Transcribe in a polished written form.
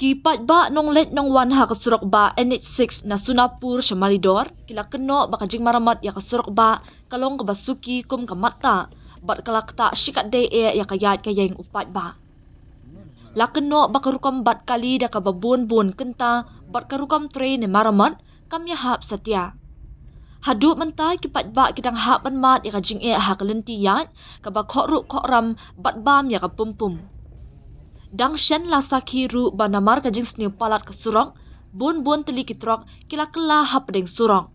Kipat ba nong let nong wan ha kasurok ba NH6 na Sunapur Shamalidor kila keno bakajing maramat ya kasurok ba kalong kabasuki kum kamata bat kalakta shikat day ya kayat kayeng upat ba. La keno bakarukam bat kali da kababun-bun kenta bat karukam train ni maramat kamya hap satya. Hadu mentai kipat ba kidang hap mat ya kajing ha kalentiyat kabakok ram bat bam ya kapumpum. Dang shen la sakhiru banamar kajing sniu palat kasurong bun teli kitrok kila kela hap deng surong.